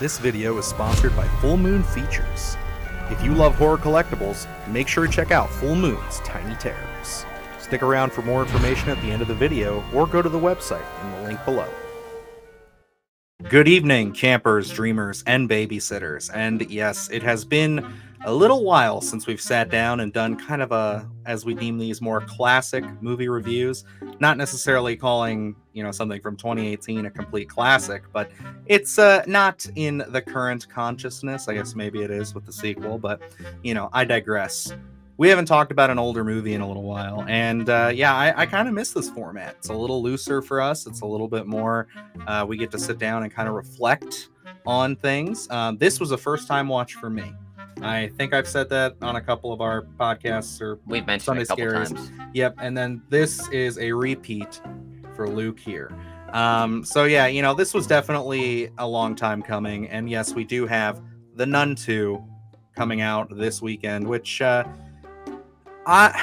This video is sponsored by Full Moon Features. If you love horror collectibles, make sure to check out Full Moon's Tiny Terrors. Stick around for more information at the end of the video, or go to the website in the link below. Good evening, campers, dreamers, and babysitters. And yes, it has been a little while since we've sat down and done kind of as we deem these, more classic movie reviews. Not necessarily calling, something from 2018 a complete classic, but it's not in the current consciousness. I guess maybe it is with the sequel, but, I digress. We haven't talked about an older movie in a little while, and I kind of miss this format. It's a little looser for us. It's a little bit more, we get to sit down and kind of reflect on things. This was a first-time watch for me. I think I've said that on a couple of our podcasts, or we've mentioned Sunday it a couple times. Yep, and then this is a repeat for Luke here. This was definitely a long time coming, and yes, we do have the NUN 2 coming out this weekend, which, talking about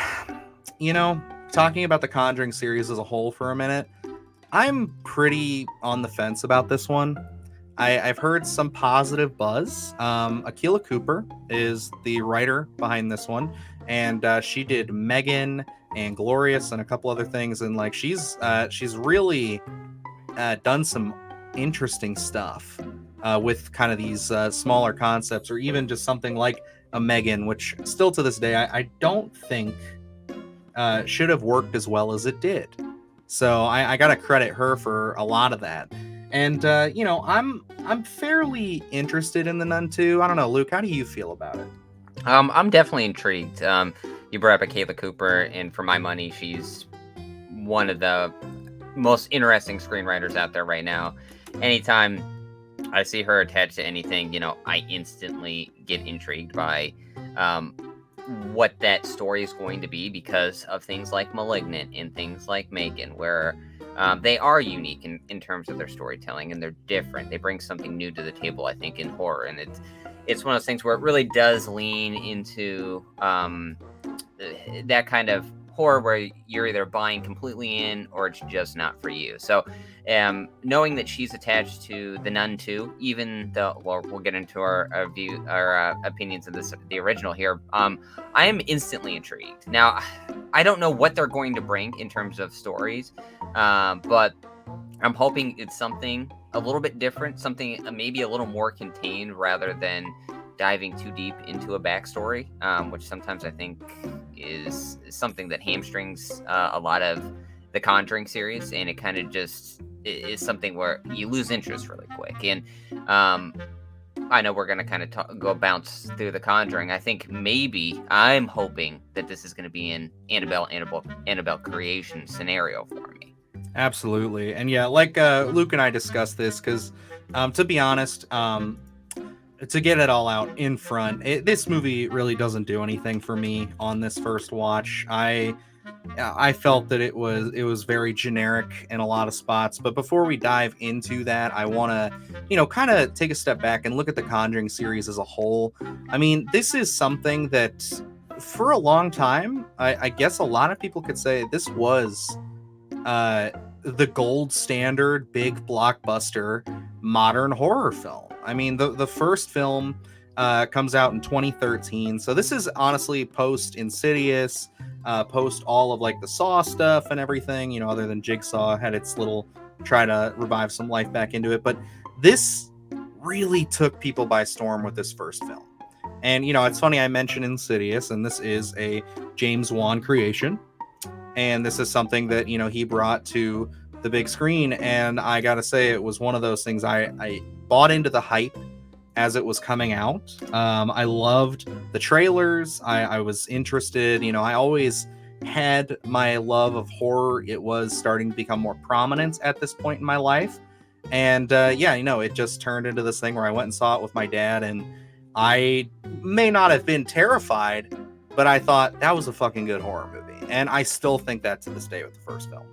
the Conjuring series as a whole for a minute, I'm pretty on the fence about this one. I've heard some positive buzz. Akilah Cooper is the writer behind this one, and she did Megan and Glorious and a couple other things, and she's really done some interesting stuff with kind of these smaller concepts, or even just something like a Megan, which still to this day I don't think should have worked as well as it did. So I gotta credit her for a lot of that. And I'm fairly interested in the NUN 2. I don't know, Luke, how do you feel about it? I'm definitely intrigued. You brought up Akilah Cooper, and for my money, she's one of the most interesting screenwriters out there right now. Anytime I see her attached to anything, I instantly get intrigued by what that story is going to be, because of things like Malignant and things like Megan, where they are unique in terms of their storytelling, and they're different. They bring something new to the table, I think, in horror, and it's one of those things where it really does lean into that kind of horror where you're either buying completely in or it's just not for you. So knowing that she's attached to the NUN 2, even though, well, we'll get into our opinions of the original here, I am instantly intrigued. Now, I don't know what they're going to bring in terms of stories, but I'm hoping it's something a little bit different, something maybe a little more contained, rather than diving too deep into a backstory, which sometimes I think is something that hamstrings a lot of the Conjuring series, and it kind of just is something where you lose interest really quick. And I know we're going to kind of go bounce through the Conjuring. I think I'm hoping that this is going to be an Annabelle creation scenario for me. Absolutely. And yeah, Luke and I discussed this, because to be honest, to get it all out in front, this movie really doesn't do anything for me on this first watch. I felt that it was very generic in a lot of spots. But before we dive into that, I want to, kind of take a step back and look at the Conjuring series as a whole. I mean, this is something that for a long time, I guess a lot of people could say this was the gold standard, big blockbuster modern horror film. I mean, the first film comes out in 2013. So this is honestly post Insidious, post all of the Saw stuff and everything, other than Jigsaw had its little try to revive some life back into it. But this really took people by storm with this first film. And, it's funny, I mentioned Insidious, and this is a James Wan creation. And this is something that, he brought to the big screen. And I got to say, it was one of those things I bought into the hype as it was coming out. I loved the trailers. I was interested. I always had my love of horror. It was starting to become more prominent at this point in my life. And it just turned into this thing where I went and saw it with my dad. And I may not have been terrified, but I thought that was a fucking good horror movie. And I still think that to this day with the first film.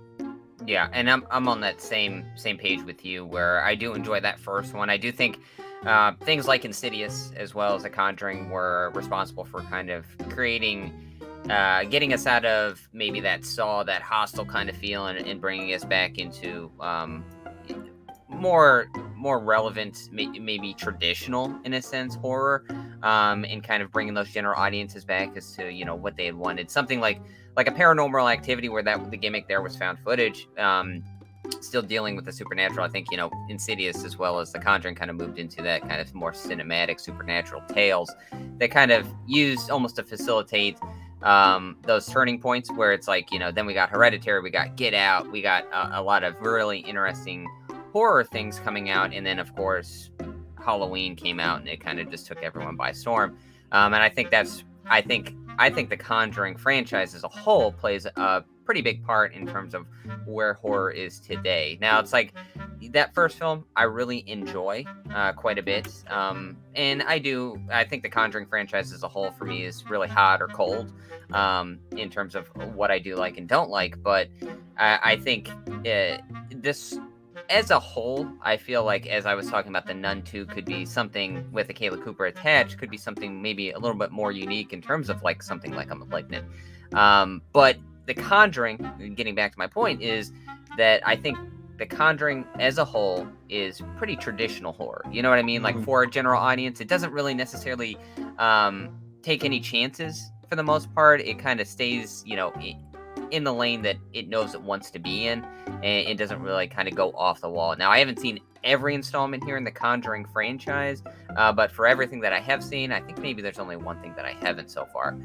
Yeah, and I'm on that same page with you, where I do enjoy that first one. I do think things like Insidious as well as The Conjuring were responsible for kind of creating, getting us out of maybe that Saw, that hostile kind of feel, and bringing us back into more more relevant, maybe traditional in a sense horror, and kind of bringing those general audiences back as to what they had wanted. Something like a Paranormal Activity, where the gimmick there was found footage. Still dealing with the supernatural. I think Insidious as well as The Conjuring kind of moved into that kind of more cinematic supernatural tales that kind of used almost to facilitate those turning points where it's like then we got Hereditary, we got Get Out, we got a lot of really interesting horror things coming out, and then of course Halloween came out and it kind of just took everyone by storm. And I think the Conjuring franchise as a whole plays a pretty big part in terms of where horror is today. Now, it's like that first film I really enjoy quite a bit, and I think the Conjuring franchise as a whole for me is really hot or cold in terms of what I do like and don't like. But I think this as a whole, I feel like, as I was talking about, the Nun 2 could be something with a Kayla Cooper attached, could be something maybe a little bit more unique in terms of like something like a Malignant. But The Conjuring, getting back to my point, is that I think The Conjuring as a whole is pretty traditional horror. You know what I mean? Like for a general audience, it doesn't really necessarily take any chances for the most part. It kind of stays, in the lane that it knows it wants to be in, and it doesn't really kind of go off the wall. Now, I haven't seen every installment here in the Conjuring franchise, but for everything that I have seen, I think maybe there's only one thing that I haven't so far.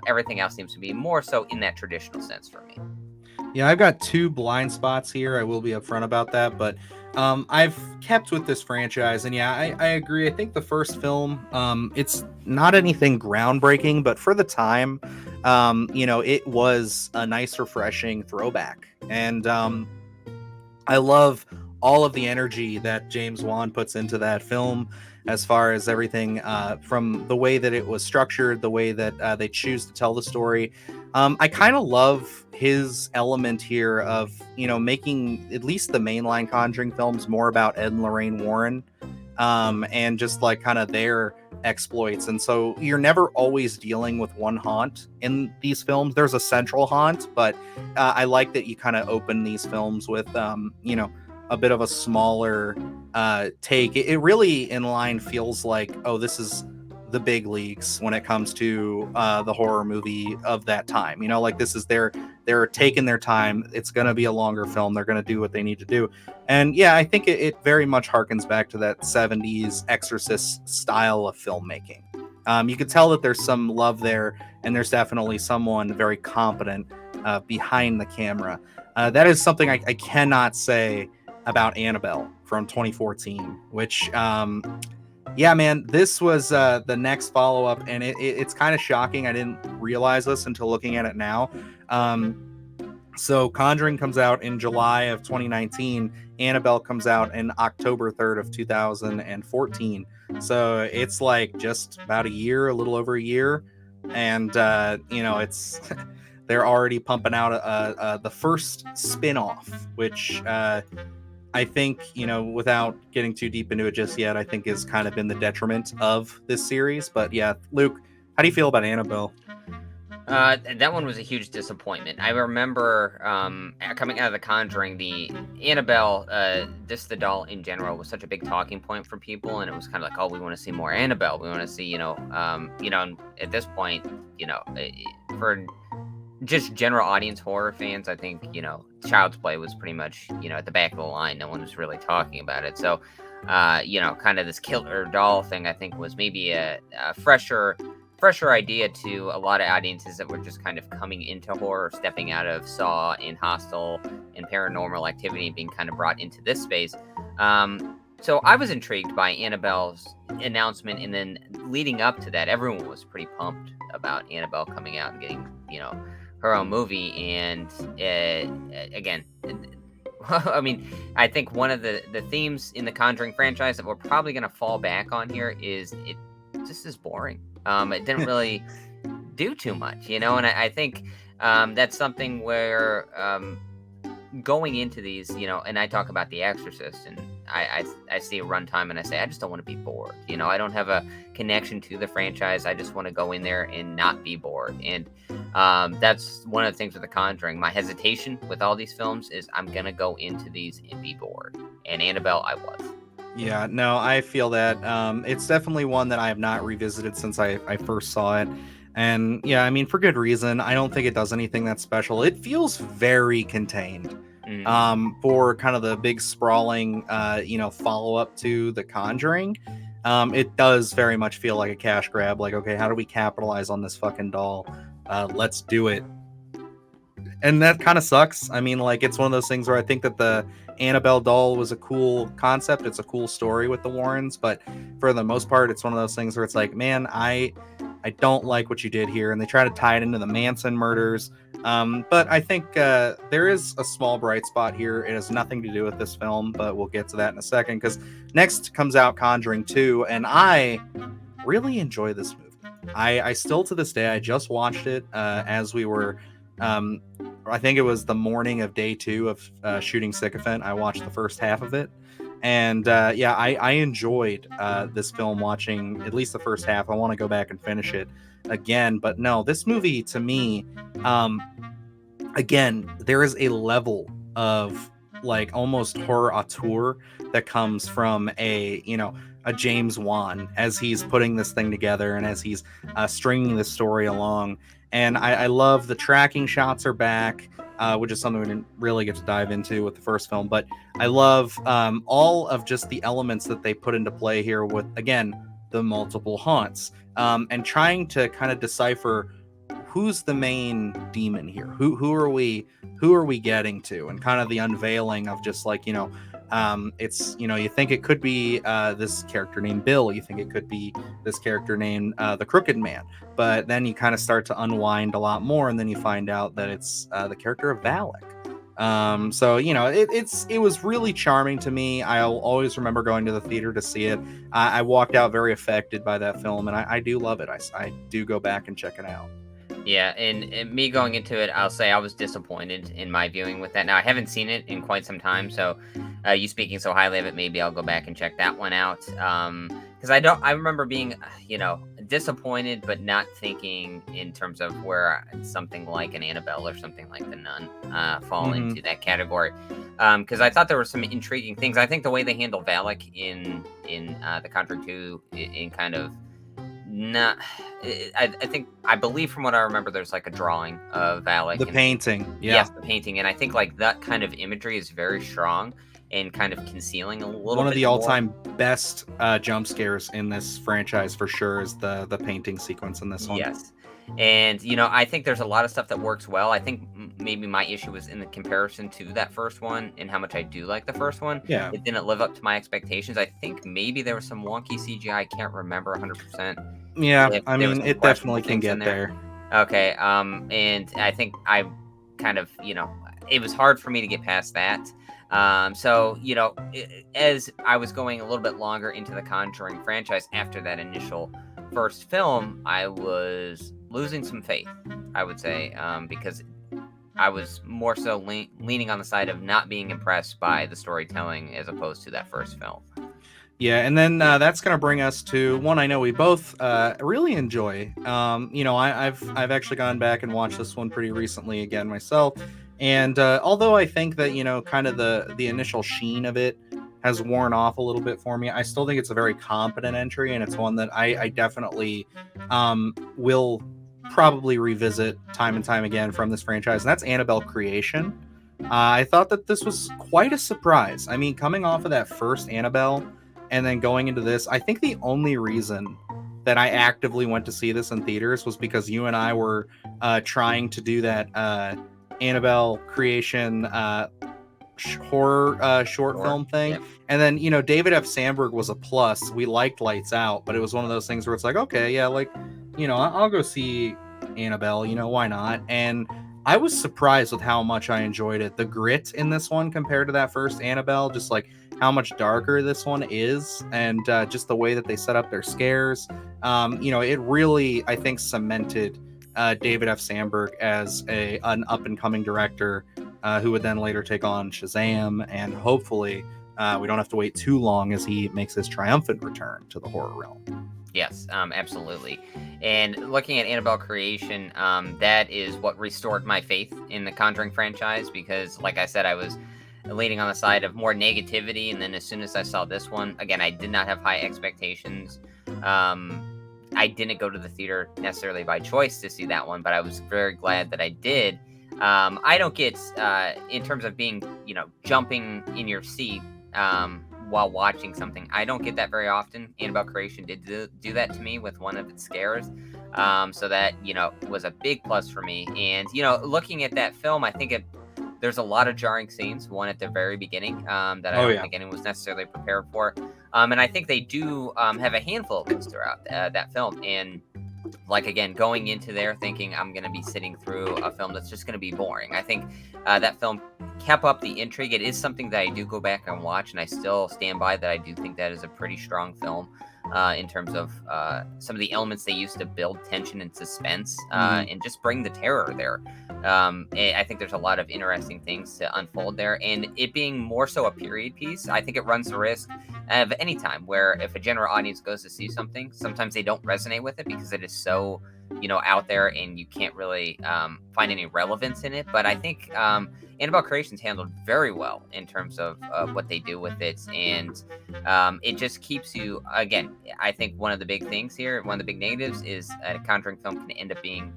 Everything else seems to be more so in that traditional sense for me. Yeah, I've got 2 blind spots here. I will be upfront about that, but I've kept with this franchise, and yeah, I agree. I think the first film, it's not anything groundbreaking, but for the time, it was a nice, refreshing throwback, and I love all of the energy that James Wan puts into that film, as far as everything from the way that it was structured, the way that they choose to tell the story. I kind of love his element here of, making at least the mainline Conjuring films more about Ed and Lorraine Warren, and just like kind of their exploits. And so you're never always dealing with one haunt in these films. There's a central haunt, but I like that you kind of open these films with, a bit of a smaller take. It really in line feels like, oh, this is the big leagues when it comes to the horror movie of that time. Like this is they're taking their time. It's going to be a longer film. They're going to do what they need to do. And yeah, I think it very much harkens back to that 70s Exorcist style of filmmaking. You could tell that there's some love there, and there's definitely someone very competent behind the camera. That is something I cannot say about Annabelle from 2014, which yeah, man, this was the next follow-up, and it's kind of shocking. I didn't realize this until looking at it now. So Conjuring comes out in July of 2019. Annabelle comes out in October 3rd of 2014. So it's like just about a little over a year. And, it's they're already pumping out the first spin-off, which I think, without getting too deep into it just yet, I think has kind of been the detriment of this series. But yeah, Luke, how do you feel about Annabelle? That one was a huge disappointment. I remember coming out of The Conjuring, the Annabelle, just the doll in general, was such a big talking point for people, and it was kind of like, oh, we want to see more Annabelle. We want to see, at this point, for just general audience horror fans, I think, Child's Play was pretty much, at the back of the line. No one was really talking about it. So, kind of this killer doll thing, I think, was maybe a fresher idea to a lot of audiences that were just kind of coming into horror, stepping out of Saw and Hostel and Paranormal Activity and being kind of brought into this space. So I was intrigued by Annabelle's announcement, and then leading up to that, everyone was pretty pumped about Annabelle coming out and getting, her own movie. And again, I mean, I think one of the themes in the Conjuring franchise that we're probably going to fall back on here is it just is boring. It didn't really do too much, and I think that's something where going into these, and I talk about The Exorcist, and I see a runtime and I say, I just don't want to be bored. I don't have a connection to the franchise. I just want to go in there and not be bored. And that's one of the things with The Conjuring. My hesitation with all these films is I'm going to go into these and be bored. And Annabelle, I was. Yeah, no, I feel that. It's definitely one that I have not revisited since I first saw it. And yeah, I mean, for good reason. I don't think it does anything that special. It feels very contained. Mm. For kind of the big sprawling, follow up to The Conjuring. It does very much feel like a cash grab. Like, okay, how do we capitalize on this fucking doll? Let's do it. And that kind of sucks. I mean, like, it's one of those things where I think that the Annabelle doll was a cool concept. It's a cool story with the Warrens, but for the most part, it's one of those things where it's like, man, I don't like what you did here, and they try to tie it into the Manson murders. But I think there is a small bright spot here. It has nothing to do with this film, but we'll get to that in a second, because next comes out Conjuring 2, and I really enjoy this movie. I still, to this day, I just watched it as we were I think it was the morning of day 2 of shooting Sycophant. I watched the first half of it, and I enjoyed this film, watching at least the first half. I want to go back and finish it again, but no, this movie to me, again, there is a level of like almost horror auteur that comes from a James Wan as he's putting this thing together and as he's stringing this story along. And I love the tracking shots are back, which is something we didn't really get to dive into with the first film. But I love all of just the elements that they put into play here with, again, the multiple haunts, and trying to kind of decipher who's the main demon here. Who are we getting to, and kind of the unveiling of just like, it's, you think it could be this character named Bill, you think it could be this character named the Crooked Man, but then you kind of start to unwind a lot more, and then you find out that it's the character of Valak. So it was really charming to me. I'll always remember going to the theater to see it. I walked out very affected by that film, and I do love it. I do go back and check it out. Yeah, and me going into it, I'll say I was disappointed in my viewing with that. Now, I haven't seen it in quite some time, so you speaking so highly of it, maybe I'll go back and check that one out. Because I remember being, disappointed, but not thinking in terms of where something like an Annabelle or something like the Nun fall into that category. Because I thought there were some intriguing things. I think the way they handle Valak in The Conjuring 2 in kind of not, I believe from what I remember, there's like a drawing of Valak. The painting. Yeah. Yes, the painting. And I think like that kind of imagery is very strong and kind of concealing a little bit. One of the more. all-time best jump scares in this franchise for sure is the painting sequence in this one. Yes. And, I think there's a lot of stuff that works well. I think maybe my issue was in the comparison to that first one and how much I do like the first one. Yeah. It didn't live up to my expectations. I think maybe there was some wonky CGI. I can't remember 100%. Yeah, I mean, it definitely can get there. Okay. And I think I kind of, it was hard for me to get past that. So, as I was going a little bit longer into the Conjuring franchise after that initial first film, I was losing some faith, I would say, because I was more so leaning on the side of not being impressed by the storytelling as opposed to that first film. Yeah, and then that's going to bring us to one I know we both really enjoy. I've actually gone back and watched this one pretty recently again myself. And although I think that, kind of the initial sheen of it has worn off a little bit for me, I still think it's a very competent entry, and it's one that I definitely will probably revisit time and time again from this franchise, and that's Annabelle Creation. I thought that this was quite a surprise. I mean, coming off of that first Annabelle and then going into this, I think the only reason that I actively went to see this in theaters was because you and I were trying to do that Annabelle Creation horror short film thing. Yep. And then, David F. Sandberg was a plus. We liked Lights Out, but it was one of those things where it's like, okay, yeah, like, I'll go see Annabelle, why not? And I was surprised with how much I enjoyed it. The grit in this one compared to that first Annabelle, just like how much darker this one is, and just the way that they set up their scares. It really, I think, cemented David F. Sandberg as an up-and-coming director who would then later take on Shazam, and hopefully we don't have to wait too long as he makes his triumphant return to the horror realm. Yes, absolutely. And looking at Annabelle Creation, that is what restored my faith in the Conjuring franchise, because, like I said, I was leaning on the side of more negativity. And then as soon as I saw this one, again, I did not have high expectations. I didn't go to the theater necessarily by choice to see that one, but I was very glad that I did. I don't get, in terms of being, jumping in your seat while watching something, I don't get that very often. Annabelle Creation did do that to me with one of its scares. So that, was a big plus for me. And, looking at that film, I think there's a lot of jarring scenes, one at the very beginning that I don't think anyone was necessarily prepared for. And I think they do have a handful of those throughout that film. And like, again, going into there thinking I'm going to be sitting through a film that's just going to be boring. I think that film kept up the intrigue. It is something that I do go back and watch, and I still stand by that. I do think that is a pretty strong film in terms of some of the elements they used to build tension and suspense and just bring the terror there. I think there's a lot of interesting things to unfold there, and it being more so a period piece, I think it runs the risk of any time where if a general audience goes to see something, sometimes they don't resonate with it because it is so, out there and you can't really find any relevance in it. But I think Annabelle Creation's handled very well in terms of what they do with it, and it just keeps you, again, I think one of the big things here, one of the big negatives is a Conjuring film can end up being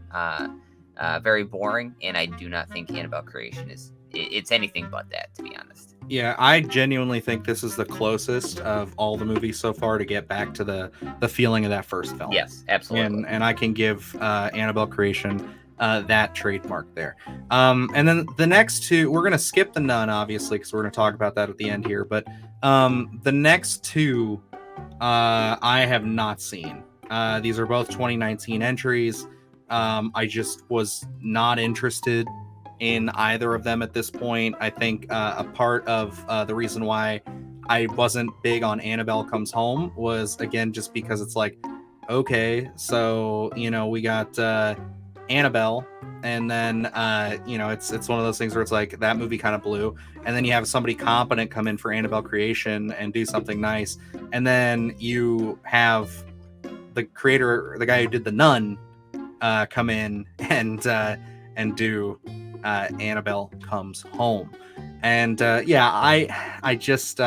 very boring, and I do not think Annabelle Creation it's anything but that, to be honest. Yeah, I genuinely think this is the closest of all the movies so far to get back to the feeling of that first film. Yes, absolutely. And I can give Annabelle Creation that trademark there. And then the next two, we're going to skip the Nun, obviously, because we're going to talk about that at the end here. But the next two I have not seen. These are both 2019 entries. I just was not interested in either of them at this point. I think a part of the reason why I wasn't big on Annabelle Comes Home was, again, just because it's like, okay, so, we got Annabelle, and then, it's one of those things where it's like that movie kind of blew, and then you have somebody competent come in for Annabelle Creation and do something nice, and then you have the creator, the guy who did the Nun, come in and do Annabelle Comes Home. And I just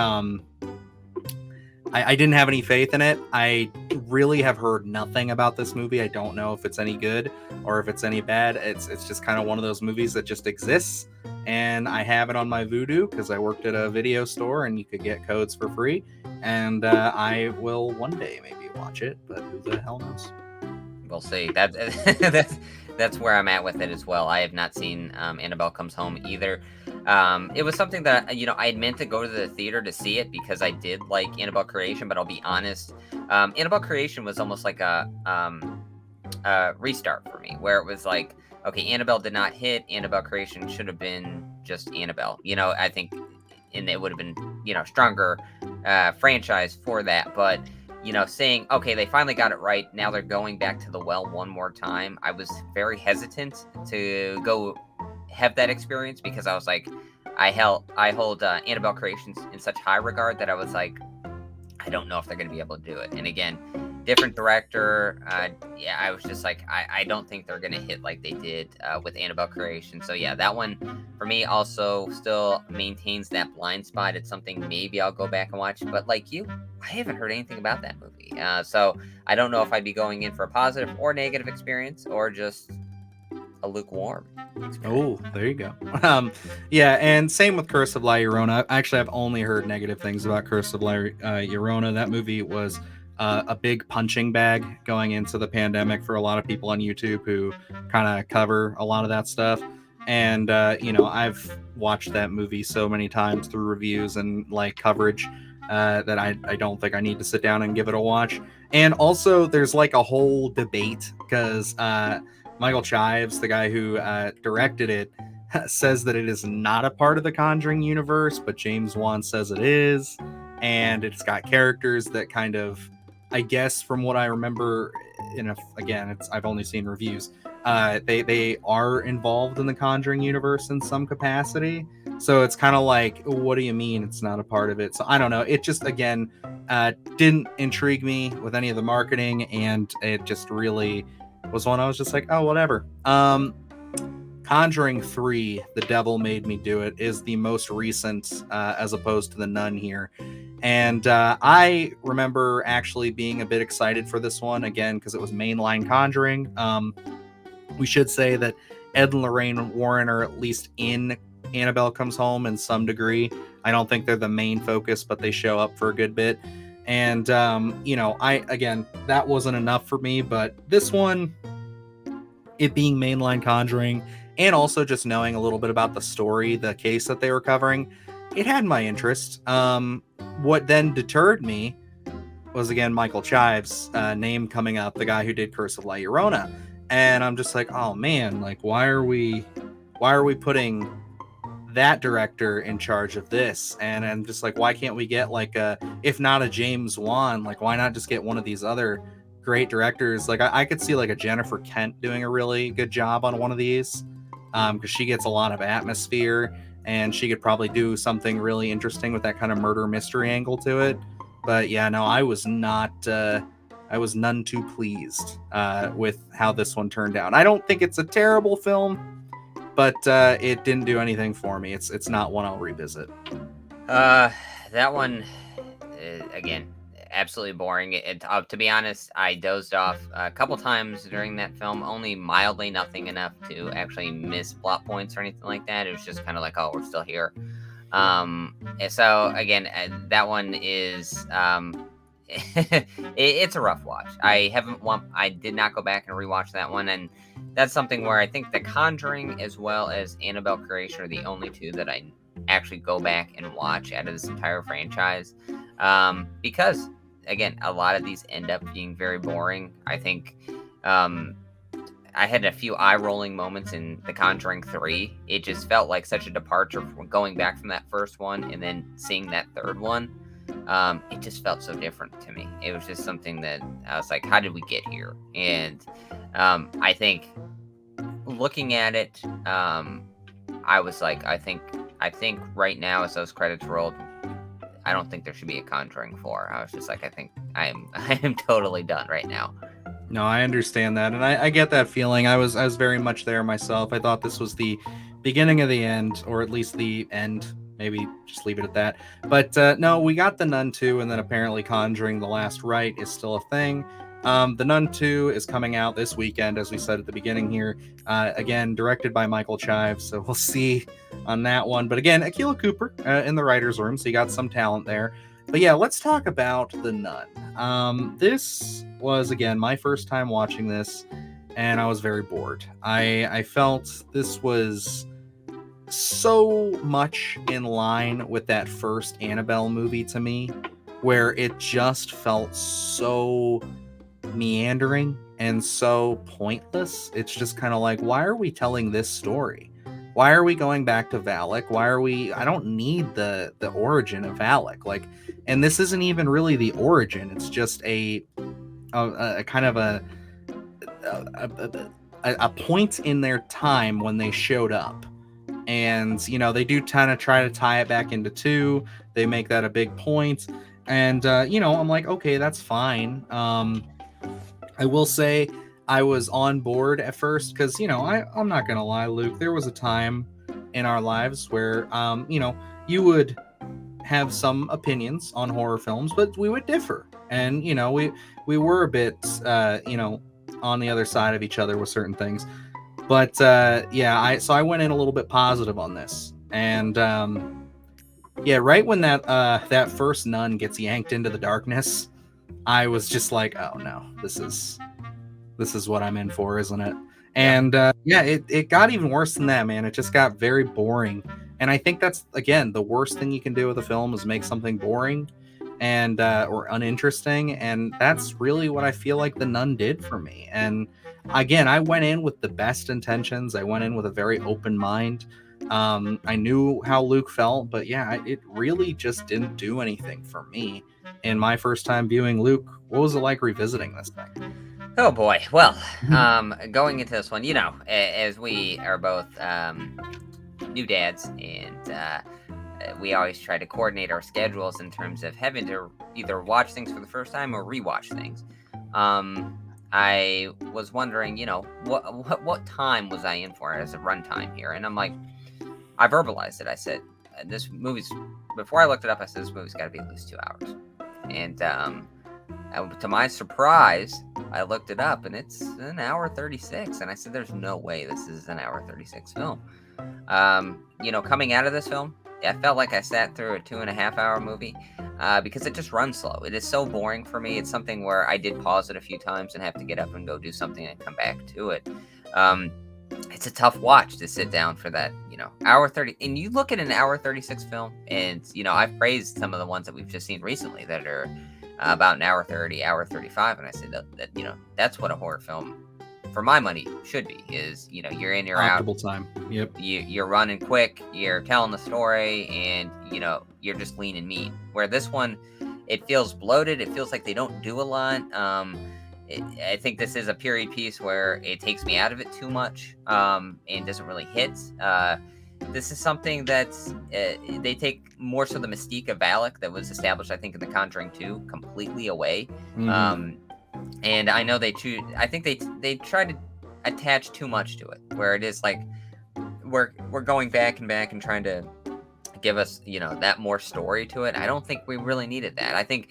I didn't have any faith in it. I really have heard nothing about this movie. I don't know if it's any good or if it's any bad. It's just kind of one of those movies that just exists, and I have it on my Vudu because I worked at a video store and you could get codes for free, and I will one day maybe watch it, but who the hell knows? We'll see. That's where I'm at with it as well. I have not seen Annabelle Comes Home either. It was something that, I had meant to go to the theater to see it because I did like Annabelle Creation, but I'll be honest, Annabelle Creation was almost like a restart for me, where it was like, okay, Annabelle did not hit. Annabelle Creation should have been just Annabelle. I think, and it would have been, stronger franchise for that, but saying, okay, they finally got it right. Now they're going back to the well one more time. I was very hesitant to go have that experience because I was like, I hold Annabelle Creations in such high regard that I was like, I don't know if they're going to be able to do it. And again, different director. I was just like, I don't think they're going to hit like they did with Annabelle Creation. So yeah, that one for me also still maintains that blind spot. It's something maybe I'll go back and watch. But like you, I haven't heard anything about that movie. So I don't know if I'd be going in for a positive or negative experience or just a lukewarm experience. Oh, there you go. And same with Curse of La Llorona. Actually, I've only heard negative things about Curse of La Llorona. That movie was a big punching bag going into the pandemic for a lot of people on YouTube who kind of cover a lot of that stuff. And, I've watched that movie so many times through reviews and like coverage that I don't think I need to sit down and give it a watch. And also there's like a whole debate because Michael Chives, the guy who directed it, says that it is not a part of the Conjuring universe, but James Wan says it is. And it's got characters that kind of, I guess, from what I remember, I've only seen reviews. They are involved in the Conjuring universe in some capacity. So it's kind of like, what do you mean it's not a part of it? So I don't know. It just, again, didn't intrigue me with any of the marketing, and it just really was one I was just like, oh, whatever. Kind Conjuring 3, The Devil Made Me Do It, is the most recent as opposed to The Nun here. And I remember actually being a bit excited for this one, again, because it was mainline Conjuring. We should say that Ed and Lorraine Warren are at least in Annabelle Comes Home in some degree. I don't think they're the main focus, but they show up for a good bit. And, that wasn't enough for me, but this one, it being mainline Conjuring, and also just knowing a little bit about the story, the case that they were covering, it had my interest. What then deterred me was, again, Michael Chives' name coming up, the guy who did Curse of La Llorona. And I'm just like, oh man, like, why are we putting that director in charge of this? And I'm just like, why can't we get like if not a James Wan, like why not just get one of these other great directors? Like I could see like a Jennifer Kent doing a really good job on one of these, because she gets a lot of atmosphere, and she could probably do something really interesting with that kind of murder mystery angle to it. But yeah, no, I was none too pleased with how this one turned out. I don't think it's a terrible film, but it didn't do anything for me. It's not one I'll revisit. That one, again, absolutely boring. To be honest, I dozed off a couple times during that film, only mildly, nothing enough to actually miss plot points or anything like that. It was just kind of like, oh, we're still here. So again, that one is it's a rough watch. I did not go back and rewatch that one, and that's something where I think The Conjuring as well as Annabelle Creation are the only two that I actually go back and watch out of this entire franchise, because again, a lot of these end up being very boring. I think I had a few eye-rolling moments in The Conjuring 3. It just felt like such a departure from going back from that first one and then seeing that third one. It just felt so different to me. It was just something that I was like, how did we get here? And I think looking at it, I was like, I think right now as those credits rolled, I don't think there should be a Conjuring 4. I was just like, I think I am totally done right now. No, I understand that, and I get that feeling. I was very much there myself. I thought this was the beginning of the end, or at least the end. Maybe just leave it at that. But no, we got The Nun 2, and then apparently Conjuring: The Last Rite is still a thing. The Nun 2 is coming out this weekend, as we said at the beginning here. Again, directed by Michael Chives, so we'll see on that one. But again, Akilah Cooper in the writer's room, so you got some talent there. But yeah, let's talk about The Nun. This was, again, my first time watching this, and I was very bored. I felt this was so much in line with that first Annabelle movie to me, where it just felt so meandering and so pointless. It's just kind of like, why are we telling this story? Why are we going back to Valak? I don't need the origin of Valak. Like, and this isn't even really the origin. It's just a kind of a point in their time when they showed up. And, they do kind of try to tie it back into 2. They make that a big point. And, I'm like, okay, that's fine. I will say I was on board at first because, I'm not going to lie, Luke, there was a time in our lives where, you would have some opinions on horror films, but we would differ. And, we were a bit, on the other side of each other with certain things. But so I went in a little bit positive on this, and right when that first nun gets yanked into the darkness, I was just like, oh no, this is what I'm in for, isn't it? And it got even worse than that, man. It just got very boring, and I think that's, again, the worst thing you can do with a film is make something boring and or uninteresting, and that's really what I feel like The Nun did for me. And again, I went in with the best intentions. I went in with a very open mind. I knew how Luke felt, but it really just didn't do anything for me in my first time viewing. Luke, what was it like revisiting this thing? Oh boy. Well, going into this one, as we are both new dads, and we always try to coordinate our schedules in terms of having to either watch things for the first time or rewatch things. I was wondering, what time was I in for as a runtime here? And I'm like, I verbalized it. I said, this movie's, before I looked it up, I said, this movie's got to be at least 2 hours. And to my surprise, I looked it up and it's an hour 36. And I said, there's no way this is an hour 36 film. Coming out of this film, I felt like I sat through a 2.5 hour movie because it just runs slow. It is so boring for me. It's something where I did pause it a few times and have to get up and go do something and come back to it. It's a tough watch to sit down for that, hour 30. And you look at an hour 36 film, and, I've praised some of the ones that we've just seen recently that are about an hour 30, hour 35. And I said that that's what a horror film, for my money, should be, is, you're in, you're out. Optimal time. Yep. You're running quick, you're telling the story, and, you're just lean and mean. Where this one, it feels bloated. It feels like they don't do a lot. I think this is a period piece where it takes me out of it too much and doesn't really hit. This is something that they take more so the mystique of Valak that was established, I think, in The Conjuring 2 completely away. Mhm. And I know I think they try to attach too much to it, where it is like we're going back and trying to give us, that more story to it. I don't think we really needed that. I think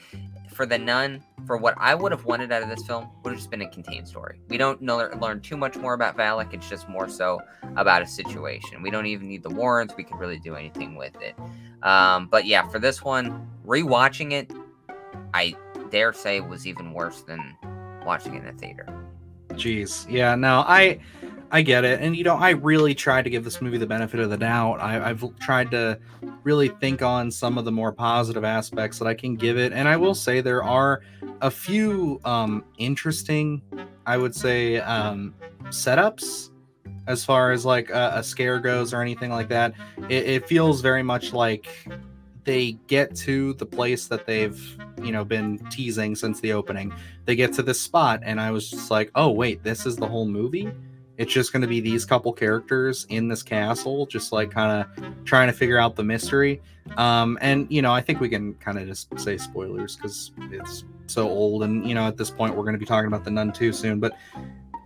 for the Nun, for what I would have wanted out of this film, would have just been a contained story. We don't learn too much more about Valak. It's just more so about a situation. We don't even need the Warrens. We could really do anything with it. But yeah, for this one, rewatching it, I dare say was even worse than watching it in a theater. Jeez. Yeah, no, I get it. And, I really tried to give this movie the benefit of the doubt. I've tried to really think on some of the more positive aspects that I can give it. And I will say there are a few interesting, I would say, setups as far as like a scare goes or anything like that. It feels very much like they get to the place that they've, been teasing since the opening. They get to this spot and I was just like, oh, wait, this is the whole movie? It's just going to be these couple characters in this castle, just like kind of trying to figure out the mystery. And, I think we can kind of just say spoilers because it's so old. And, at this point, we're going to be talking about the Nun 2 soon. But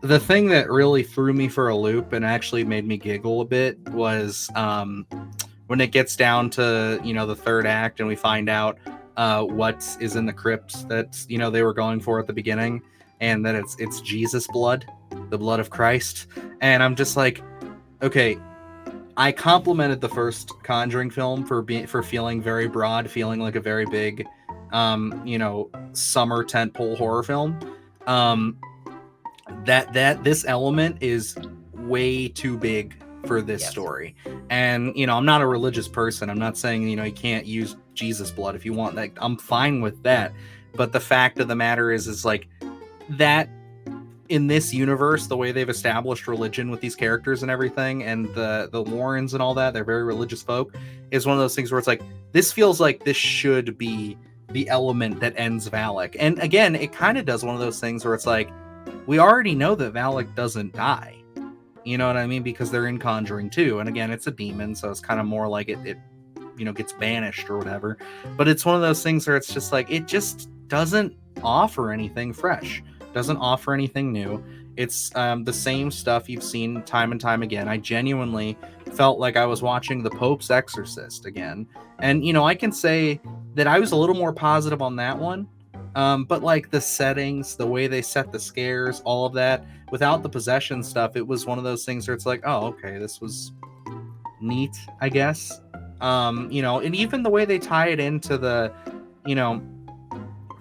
the thing that really threw me for a loop and actually made me giggle a bit was when it gets down to, the third act and we find out what is in the crypt that, they were going for at the beginning, and that it's Jesus blood. The blood of Christ. And I'm just like, okay, I complimented the first Conjuring film for feeling very broad, feeling like a very big summer tentpole horror film. That this element is way too big for this story. And I'm not a religious person. I'm not saying you can't use Jesus blood if you want. That I'm fine with that. But the fact of the matter is like that in this universe, the way they've established religion with these characters and everything, and the Warrens and all that, they're very religious folk, is one of those things where it's like, this feels like this should be the element that ends Valak. And again, it kind of does one of those things where it's like, we already know that Valak doesn't die. You know what I mean? Because they're in Conjuring 2. And again, it's a demon, so it's kind of more like it gets banished or whatever. But it's one of those things where it's just like, it just doesn't offer anything fresh. Doesn't offer anything new. It's the same stuff you've seen time and time again. I genuinely felt like I was watching The Pope's Exorcist again. And, I can say that I was a little more positive on that one. But like the settings, the way they set the scares, all of that, without the possession stuff, it was one of those things where it's like, oh, okay, this was neat, I guess. And even the way they tie it into the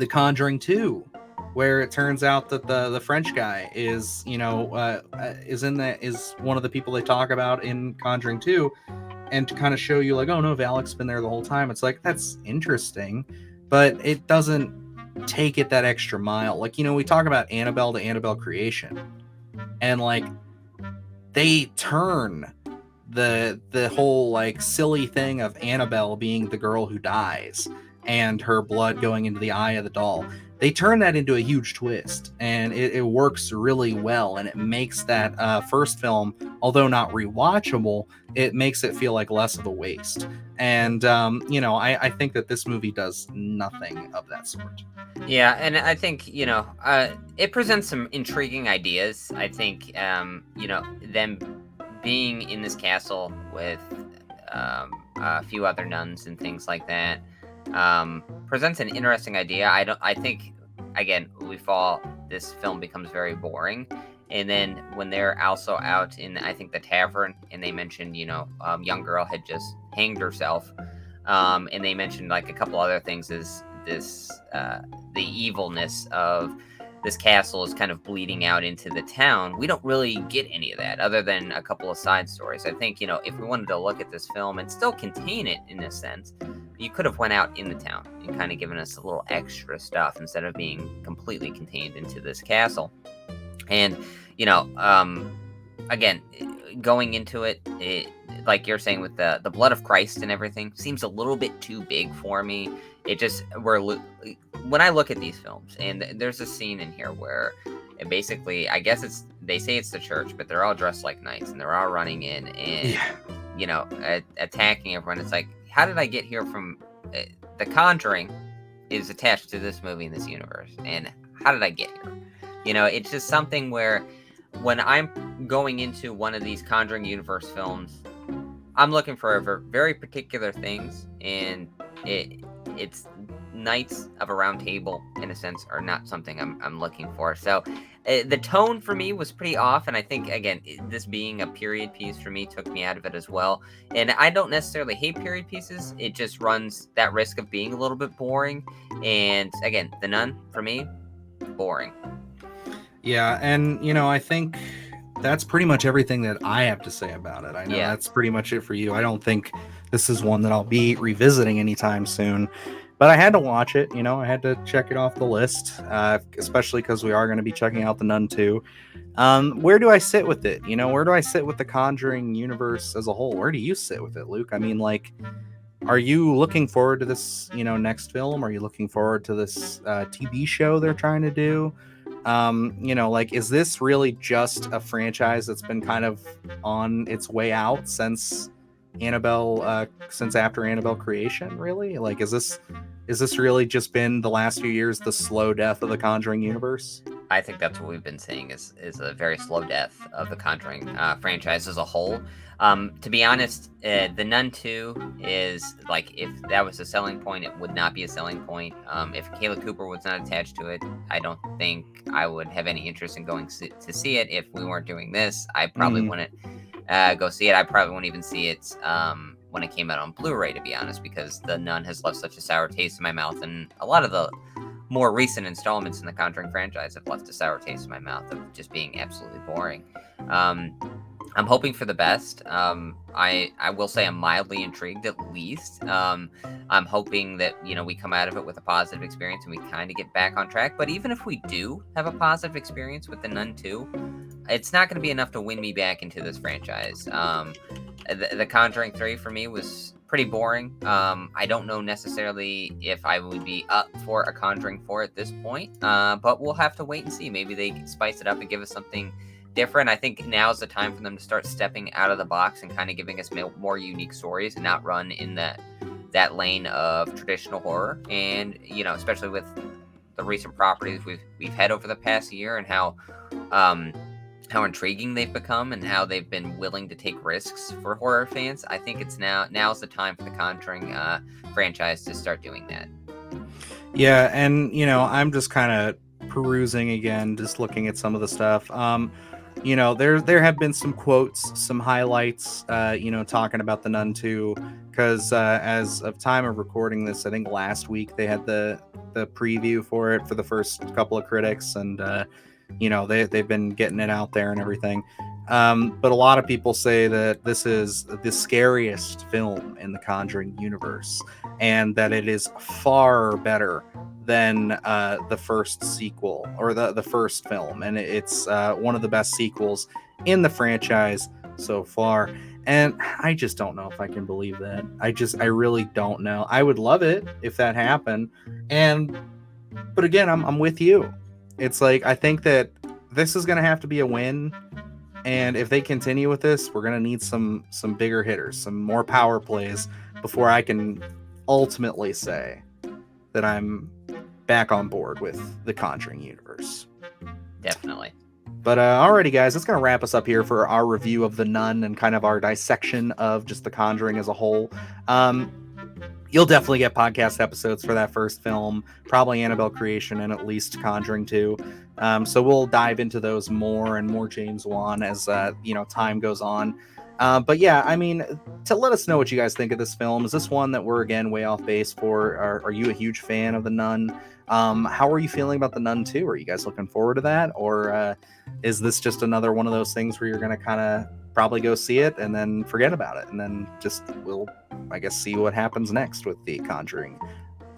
Conjuring 2, where it turns out that the French guy is is one of the people they talk about in Conjuring 2, and to kind of show you like, oh no, Valak's been there the whole time. It's like, that's interesting, but it doesn't take it that extra mile. Like, we talk about Annabelle to Annabelle creation, and like they turn the whole like silly thing of Annabelle being the girl who dies and her blood going into the eye of the doll. they turn that into a huge twist, and it works really well, and it makes that first film, although not rewatchable, it makes it feel like less of a waste. And I think that this movie does nothing of that sort. Yeah, and I think, it presents some intriguing ideas. I think, them being in this castle with a few other nuns and things like that presents an interesting idea. I think, again, this film becomes very boring. And then when they're also out in, I think, the tavern, and they mentioned, young girl had just hanged herself. And they mentioned like a couple other things, is this, the evilness of this castle is kind of bleeding out into the town. We don't really get any of that other than a couple of side stories. I think, if we wanted to look at this film and still contain it in a sense, you could have went out in the town and kind of given us a little extra stuff instead of being completely contained into this castle. And, again, going into it, like you're saying with the blood of Christ and everything, seems a little bit too big for me. When I look at these films, and there's a scene in here where basically, I guess they say it's the church, but they're all dressed like knights, and they're all running in and, attacking everyone. It's like, how did I get here from The Conjuring is attached to this movie in this universe, and how did I get here? It's just something where when I'm going into one of these Conjuring universe films, I'm looking for very particular things, and it's Knights of a Round Table, in a sense, are not something I'm looking for. So the tone for me was pretty off, and I think, again, this being a period piece for me took me out of it as well. And I don't necessarily hate period pieces, it just runs that risk of being a little bit boring. And again, The Nun, for me, boring. Yeah, and I think that's pretty much everything that I have to say about it. I know that's pretty much it for you. I don't think this is one that I'll be revisiting anytime soon, but I had to watch it. I had to check it off the list, especially because we are going to be checking out The Nun 2. Where do I sit with it? Where do I sit with the Conjuring universe as a whole? Where do you sit with it, Luke? I mean, like, are you looking forward to this, next film? Are you looking forward to this TV show they're trying to do? Is this really just a franchise that's been kind of on its way out since after Annabelle creation, really? Like, is this really just been the last few years the slow death of the Conjuring universe? I think that's what we've been seeing is a very slow death of the Conjuring franchise as a whole. To be honest, The Nun 2 is, like, if that was a selling point, it would not be a selling point. If Kayla Cooper was not attached to it, I don't think I would have any interest in going to see it. If we weren't doing this, I probably wouldn't go see it. I probably wouldn't even see it when it came out on Blu-ray, to be honest, because The Nun has left such a sour taste in my mouth, and a lot of the more recent installments in the Conjuring franchise have left a sour taste in my mouth of just being absolutely boring. I'm hoping for the best. I will say I'm mildly intrigued, at least. I'm hoping that, we come out of it with a positive experience and we kind of get back on track. But even if we do have a positive experience with The Nun 2, it's not going to be enough to win me back into this franchise. The Conjuring 3 for me was pretty boring. I don't know necessarily if I would be up for a Conjuring 4 at this point, but we'll have to wait and see. Maybe they can spice it up and give us something different. I think now is the time for them to start stepping out of the box and kind of giving us more unique stories and not run in that lane of traditional horror. And, especially with the recent properties we've had over the past year, and how intriguing they've become and how they've been willing to take risks for horror fans. I think it's now's the time for the Conjuring franchise to start doing that. Yeah, and I'm just kind of perusing again, just looking at some of the stuff. There have been some quotes, some highlights, talking about The Nun 2, because as of time of recording this, I think last week they had the preview for it for the first couple of critics, and they've been getting it out there and everything. But a lot of people say that this is the scariest film in the Conjuring universe, and that it is far better than the first sequel, or the first film, and it's one of the best sequels in the franchise so far. And I just don't know if I can believe that. I really don't know. I would love it if that happened, and But again, I'm with you. It's like, I think that this is going to have to be a win. And if they continue with this, we're going to need some bigger hitters, some more power plays before I can ultimately say that I'm back on board with the Conjuring universe. Definitely. But alrighty, guys, that's going to wrap us up here for our review of The Nun and kind of our dissection of just The Conjuring as a whole. You'll definitely get podcast episodes for that first film, probably Annabelle Creation and at least Conjuring 2. So we'll dive into those more and more James Wan as time goes on. But yeah, I mean, to let us know what you guys think of this film. Is this one that we're again way off base for? Are you a huge fan of The Nun? How are you feeling about The Nun 2? Are you guys looking forward to that, or is this just another one of those things where you're gonna kind of probably go see it and then forget about it, and then just we'll, I guess, see what happens next with the Conjuring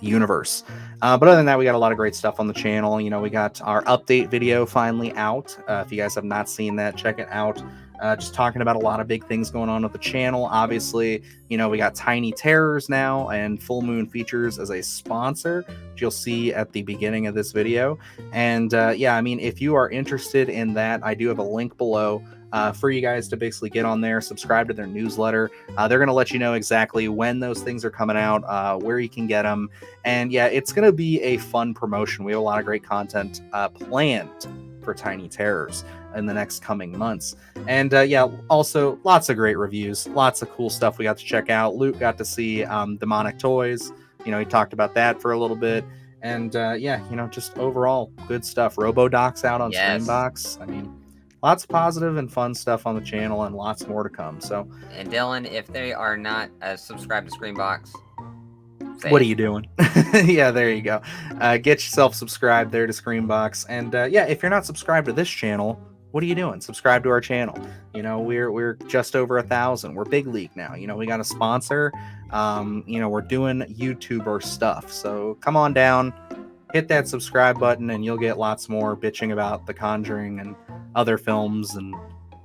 universe? But other than that, we got a lot of great stuff on the channel. We got our update video finally out. If you guys have not seen that, check it out. Just talking about a lot of big things going on with the channel. Obviously, we got Tiny Terrors now and Full Moon Features as a sponsor, which you'll see at the beginning of this video. And yeah, I mean, if you are interested in that, I do have a link below for you guys to basically get on there, subscribe to their newsletter. They're going to let you know exactly when those things are coming out, where you can get them. And yeah, it's going to be a fun promotion. We have a lot of great content planned for Tiny Terrors in the next coming months. And yeah, also lots of great reviews, lots of cool stuff we got to check out. Luke got to see Demonic Toys. He talked about that for a little bit. And yeah, just overall good stuff. RoboDoc's out on Screenbox. I mean, lots of positive and fun stuff on the channel and lots more to come. So, and Dylan, if they are not subscribed to Screenbox, what are you doing? Yeah, there you go. Get yourself subscribed there to Screenbox. And yeah, if you're not subscribed to this channel, what are you doing? Subscribe to our channel. We're just over 1,000. We're big league now. We got a sponsor. We're doing YouTuber stuff. So come on down, hit that subscribe button, and you'll get lots more bitching about The Conjuring and other films, and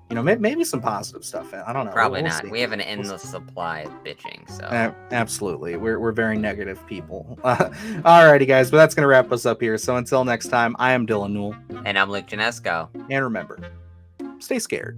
maybe some positive stuff. I don't know. Probably not. See. We have an endless supply of bitching. So absolutely, we're very negative people. Alrighty, guys, but that's gonna wrap us up here. So until next time, I am Dylan Newell, and I'm Luke Janisko. And remember, stay scared.